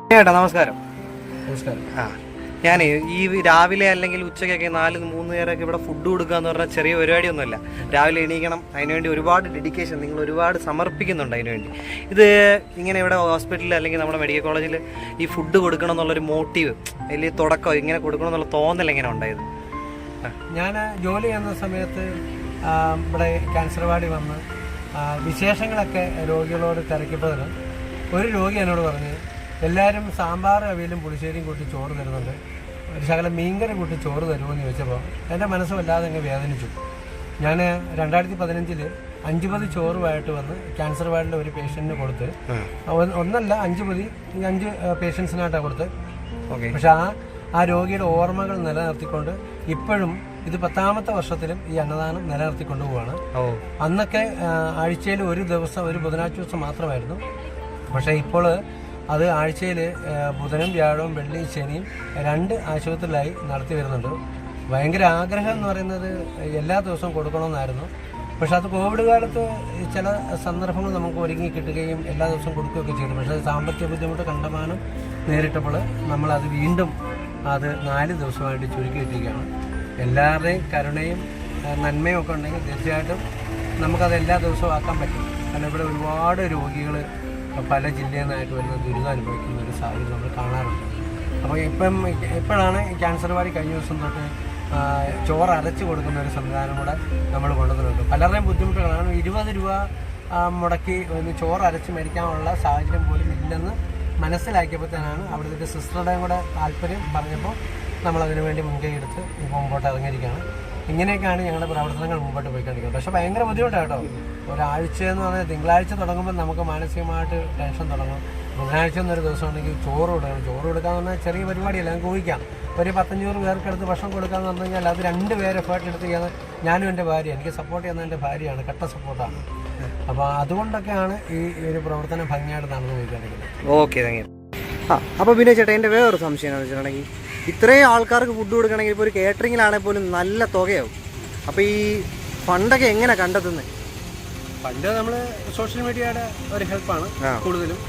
ചേട്ടാ നമസ്കാരം. നമസ്കാരം. ഞാൻ ഈ രാവിലെ അല്ലെങ്കിൽ ഉച്ചയ്ക്കൊക്കെ 4-3 നേരമൊക്കെ ഇവിടെ ഫുഡ് കൊടുക്കുക എന്ന് പറഞ്ഞാൽ ചെറിയ പരിപാടിയൊന്നുമല്ല. രാവിലെ എണീക്കണം, അതിനുവേണ്ടി ഒരുപാട് ഡെഡിക്കേഷൻ നിങ്ങൾ ഒരുപാട് സമർപ്പിക്കുന്നുണ്ട്. അതിനുവേണ്ടി ഇത് ഇങ്ങനെ ഇവിടെ ഹോസ്പിറ്റലിൽ അല്ലെങ്കിൽ നമ്മുടെ മെഡിക്കൽ കോളേജിൽ ഈ ഫുഡ് കൊടുക്കണം എന്നുള്ളൊരു മോട്ടീവ് അല്ലെങ്കിൽ തുടക്കം ഇങ്ങനെ കൊടുക്കണം എന്നുള്ള തോന്നൽ എങ്ങനെ ഉണ്ടായത്? ഞാൻ ജോലി ചെയ്യുന്ന സമയത്ത് ഇവിടെ ക്യാൻസർ വാർഡിൽ വന്ന് വിശേഷങ്ങളൊക്കെ രോഗികളോട് തിരക്കിയപ്പോഴാണ് ഒരു രോഗി എന്നോട് പറഞ്ഞ് എല്ലാവരും സാമ്പാർ അവിയലും പുളിശ്ശേരിയും കൂട്ടി ചോറ് തരുന്നുണ്ട്, ഒരു ശകലം മീൻകറി കൂട്ടി ചോറ് തരുമെന്ന് ചോദിച്ചപ്പോൾ എൻ്റെ മനസ്സ് വല്ലാതെ അങ്ങ് വേദനിച്ചു. ഞാൻ 2015 5 പൊതി ചോറുമായിട്ട് വന്ന് ക്യാൻസർ വാർഡിലെ ഒരു പേഷ്യൻറ്റിന് കൊടുത്ത്, ഒന്നല്ല 5 പൊതി 5 പേഷ്യൻസിനായിട്ടാണ് കൊടുത്ത്. പക്ഷെ ആ രോഗിയുടെ ഓർമ്മകൾ നിലനിർത്തിക്കൊണ്ട് ഇപ്പോഴും ഇത് 10ാമത്തെ വർഷത്തിലും ഈ അന്നദാനം നിലനിർത്തിക്കൊണ്ടു പോവാണ്. അന്നൊക്കെ ആഴ്ചയിൽ ഒരു ദിവസം, ഒരു ബുധനാഴ്ച ദിവസം മാത്രമായിരുന്നു. പക്ഷേ ഇപ്പോൾ അത് ആഴ്ചയിൽ ബുധനും വ്യാഴവും വെള്ളിയും ശനിയും 2 ആശുപത്രിയിലായി നടത്തി വരുന്നുണ്ട്. ഭയങ്കര ആഗ്രഹം എന്ന് പറയുന്നത് എല്ലാ ദിവസവും കൊടുക്കണമെന്നായിരുന്നു. പക്ഷെ അത് കോവിഡ് കാലത്ത് ചില സന്ദർഭങ്ങൾ നമുക്ക് ഒരുങ്ങി കിട്ടുകയും എല്ലാ ദിവസവും കൊടുക്കുകയൊക്കെ ചെയ്തു. പക്ഷേ സാമ്പത്തിക ബുദ്ധിമുട്ട് കണ്ടമാനം നേരിട്ടപ്പോൾ നമ്മളത് വീണ്ടും അത് 4 ദിവസമായിട്ട് ചുരുക്കി ഇട്ടിരിക്കുകയാണ്. എല്ലാവരുടെയും കരുണയും നന്മയും ഒക്കെ ഉണ്ടെങ്കിൽ തീർച്ചയായിട്ടും നമുക്കത് എല്ലാ ദിവസവും ആക്കാൻ പറ്റും. കാരണം ഇവിടെ ഒരുപാട് രോഗികൾ പല ജില്ലയിൽ നിന്നായിട്ട് വരുന്ന ദുരിതം അനുഭവിക്കുന്ന ഒരു സാഹചര്യം നമ്മൾ കാണാറുണ്ട്. അപ്പോൾ ഇപ്പോഴാണ് ക്യാൻസർ വാർഡിൽ കഴിഞ്ഞ ദിവസം തൊട്ട് ചോറ് അരച്ച് കൊടുക്കുന്ന ഒരു സംവിധാനം കൂടെ നമ്മൾ കൊണ്ടുവന്നിട്ടുണ്ട്. പലരുടെയും ബുദ്ധിമുട്ടുകളാണ്. 20 രൂപ മുടക്കി ഒന്ന് ചോറ് അരച്ച് മേടിക്കാനുള്ള സാഹചര്യം പോലും ഇല്ലെന്ന് മനസ്സിലാക്കിയപ്പോഴത്തേനാണ് അവിടുത്തെ സിസ്റ്ററുടെയും കൂടെ താല്പര്യം പറഞ്ഞപ്പോൾ നമ്മളതിനു വേണ്ടി മുൻകൈ എടുത്ത് ഇപ്പോൾ മുമ്പോട്ട് ഇറങ്ങിയിരിക്കുകയാണ്. ഇങ്ങനെയൊക്കെയാണ് ഞങ്ങളുടെ പ്രവർത്തനങ്ങൾ മുമ്പോട്ട് പോയിക്കൊണ്ടിരിക്കുന്നത്. പക്ഷേ ഭയങ്കര ബുദ്ധിമുട്ടാണ് കേട്ടോ. ഒരാഴ്ച എന്ന് പറഞ്ഞാൽ തിങ്കളാഴ്ച തുടങ്ങുമ്പോൾ നമുക്ക് മാനസികമായിട്ട് ടെൻഷൻ തുടങ്ങും. ബുധനാഴ്ച എന്നൊരു ദിവസം ഉണ്ടെങ്കിൽ ചോറ് കൊടുക്കണം. ചോറ് കൊടുക്കാന്ന് പറഞ്ഞാൽ ചെറിയ പരിപാടിയല്ല, ഞങ്ങൾക്ക് ഊഹിക്കാം. ഒരു 100-500 പേർക്കെടുത്ത് ഭക്ഷണം കൊടുക്കാമെന്ന് പറഞ്ഞു കഴിഞ്ഞാൽ അത് 2 പേര് എഫേർട്ട് എടുത്ത് ചെയ്യാൻ ഞാനും എൻ്റെ ഭാര്യ, എനിക്ക് സപ്പോർട്ട് ചെയ്യുന്ന എൻ്റെ ഭാര്യയാണ്, കട്ട സപ്പോർട്ടാണ്. അപ്പോൾ അതുകൊണ്ടൊക്കെയാണ് ഈ ഒരു പ്രവർത്തനം ഭംഗിയായിട്ട് നടന്നു പോയിക്കൊണ്ടിരിക്കുന്നത്. Okay, thank you. അപ്പോൾ പിന്നെ ചേട്ടാ എൻ്റെ വേറൊരു സംശയം എന്ന് വെച്ചിട്ടുണ്ടെങ്കിൽ ഇത്രയും ആൾക്കാർക്ക് ഫുഡ് കൊടുക്കണമെങ്കിൽ ഇപ്പോൾ ഒരു കേറ്ററിങ്ങിലാണെങ്കിൽ പോലും നല്ല തുകയാവും. അപ്പോൾ ഈ ഫണ്ടൊക്കെ എങ്ങനെ കണ്ടെത്തുന്നത്? ഫണ്ട് നമ്മൾ സോഷ്യൽ മീഡിയയുടെ ഒരു ഹെൽപ്പാണ് കൂടുതലും.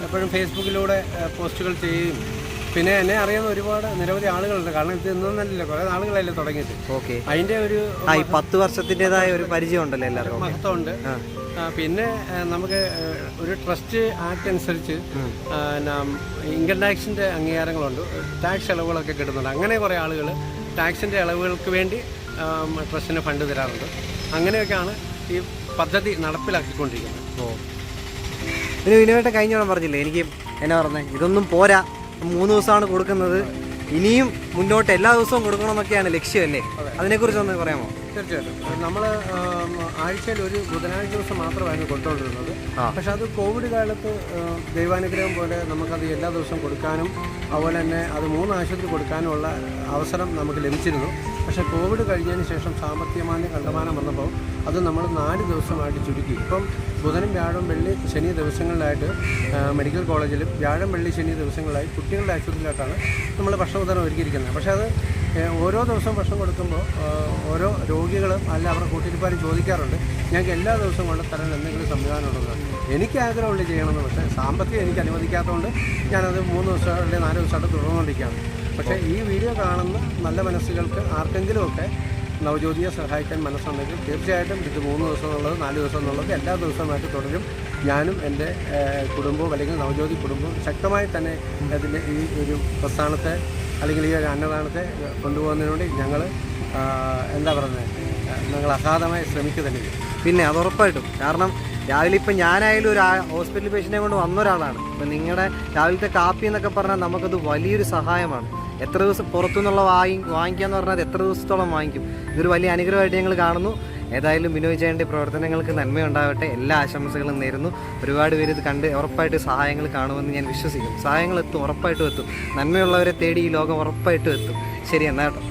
എപ്പോഴും ഫേസ്ബുക്കിലൂടെ പോസ്റ്റുകൾ ചെയ്യുകയും പിന്നെ എന്നെ അറിയുന്ന ഒരുപാട് നിരവധി ആളുകളുണ്ട്. കാരണം ഇത് ഇന്നൊന്നല്ലല്ലോ, കുറെ നാളുകളല്ലേ തുടങ്ങിയിട്ട്. ഓക്കെ, അതിൻ്റെ ഒരു 10 വർഷത്തിൻ്റെതായ ഒരു പരിചയം ഉണ്ടല്ലോ എല്ലാവർക്കും, മഹത്വമുണ്ട്. പിന്നെ നമുക്ക് ഒരു ട്രസ്റ്റ് ആക്ട് അനുസരിച്ച് ഇൻകം ടാക്സിൻ്റെ അംഗീകാരങ്ങളുണ്ട്, ടാക്സ് ഇളവുകളൊക്കെ കിട്ടുന്നുണ്ട്. അങ്ങനെ കുറേ ആളുകൾ ടാക്സിൻ്റെ ഇളവുകൾക്ക് വേണ്ടി ട്രസ്റ്റിന് ഫണ്ട് തരാറുണ്ട്. അങ്ങനെയൊക്കെയാണ് ഈ പദ്ധതി നടപ്പിലാക്കിക്കൊണ്ടിരിക്കുന്നത്. പിന്നെ വിനുവേട്ട കഴിഞ്ഞോളം പറഞ്ഞില്ലേ, എനിക്ക് എന്നാ പറഞ്ഞത്, ഇതൊന്നും പോരാ, 3 ദിവസമാണ് കൊടുക്കുന്നത്, ഇനിയും മുന്നോട്ട് എല്ലാ ദിവസവും കൊടുക്കണമെന്നൊക്കെയാണ് ലക്ഷ്യമല്ലേ? അതിനെക്കുറിച്ച് ഒന്ന് പറയാമോ? തീർച്ചയായിട്ടും. നമ്മൾ ആഴ്ചയിൽ ഒരു ബുധനാഴ്ച ദിവസം മാത്രമായിരുന്നു കൊടുത്തുകൊണ്ടിരുന്നത്. പക്ഷെ അത് കോവിഡ് കാലത്ത് ദൈവാനുഗ്രഹം പോലെ നമുക്കത് എല്ലാ ദിവസവും കൊടുക്കാനും അതുപോലെ തന്നെ അത് 3 ആശുപത്രി കൊടുക്കാനുമുള്ള അവസരം നമുക്ക് ലഭിച്ചിരുന്നു. പക്ഷേ കോവിഡ് കഴിഞ്ഞതിന് ശേഷം സാമ്പത്തികമാന്യം കണ്ടമാനം വന്നപ്പോൾ അത് നമ്മൾ 4 ദിവസമായിട്ട് ചുരുക്കി. ഇപ്പം ബുധനും വ്യാഴം വെള്ളി ശനി ദിവസങ്ങളിലായിട്ട് മെഡിക്കൽ കോളേജിലും വ്യാഴം വെള്ളി ശനി ദിവസങ്ങളിലായി കുട്ടികളുടെ ആശുപത്രിയിലായിട്ടാണ് നമ്മൾ ഭക്ഷണ വിതരണം ഒരുക്കിയിരിക്കുന്നത്. പക്ഷേ അത് ഓരോ ദിവസവും ഭക്ഷണം കൊടുക്കുമ്പോൾ ഓരോ രോഗികളും അല്ല അവരുടെ കൂട്ടിരിപ്പാരും ചോദിക്കാറുണ്ട്, ഞങ്ങൾക്ക് എല്ലാ ദിവസവും കൊണ്ട് തരാൻ എന്തെങ്കിലും സംവിധാനം ഉണ്ടെന്ന്. എനിക്ക് ആഗ്രഹമുണ്ട് ചെയ്യണമെന്ന്, പക്ഷേ സാമ്പത്തികം എനിക്ക് അനുവദിക്കാത്തതുകൊണ്ട് ഞാനത് 3 ദിവസം അല്ലെങ്കിൽ 4 ദിവസമായിട്ട് തുടർന്നുകൊണ്ടിരിക്കുകയാണ്. പക്ഷേ ഈ വീഡിയോ കാണുന്ന നല്ല മനസ്സുകൾക്ക് ആർക്കെങ്കിലുമൊക്കെ നവജ്യോതിയെ സഹായിക്കാൻ മനസ്സുണ്ടെങ്കിൽ തീർച്ചയായിട്ടും ഇത് 3 ദിവസം എന്നുള്ളത് 4 ദിവസം എന്നുള്ളത് എല്ലാ ദിവസവുമായിട്ട് തുടരും. ഞാനും എൻ്റെ കുടുംബവും അല്ലെങ്കിൽ നവജ്യോതി കുടുംബവും ശക്തമായി തന്നെ അതിൻ്റെ ഈ ഒരു പ്രസ്ഥാനത്തെ അല്ലെങ്കിൽ ഈ ഒരു അന്നദാനത്തെ കൊണ്ടുപോകുന്നതിന് വേണ്ടി ഞങ്ങൾ എന്താ പറയുന്നത്, ഞങ്ങൾ അഗാധമായി ശ്രമിക്കുക തന്നെ. പിന്നെ അത് ഉറപ്പായിട്ടും. കാരണം രാവിലെ ഇപ്പം ഞാനായാലും ഒരു ഹോസ്പിറ്റൽ പേഷ്യൻറ്റിനെ കൊണ്ട് വന്ന ഒരാളാണ്. ഇപ്പം നിങ്ങളുടെ രാവിലത്തെ കാപ്പി എന്നൊക്കെ പറഞ്ഞാൽ നമുക്കത് വലിയൊരു സഹായമാണ്. എത്ര ദിവസം പുറത്തുനിന്നുള്ള വാങ്ങിക്കുക എന്ന് പറഞ്ഞാൽ എത്ര ദിവസത്തോളം വാങ്ങിക്കും. ഇതൊരു വലിയ അനുഗ്രഹമായിട്ട് ഞങ്ങൾ കാണുന്നു. ഏതായാലും ബിനോയ് ചേട്ടൻ്റെ പ്രവർത്തനങ്ങൾക്ക് നന്മയുണ്ടാവട്ടെ, എല്ലാ ആശംസകളും നേരുന്നു. ഒരുപാട് പേര് ഇത് കണ്ട് ഉറപ്പായിട്ട് സഹായങ്ങൾ കാണുമെന്ന് ഞാൻ വിശ്വസിക്കും. സഹായങ്ങൾ എത്തും, ഉറപ്പായിട്ടും എത്തും. നന്മയുള്ളവരെ തേടി ഈ ലോകം ഉറപ്പായിട്ടും എത്തും. ശരി, എന്നാ കേട്ടോ.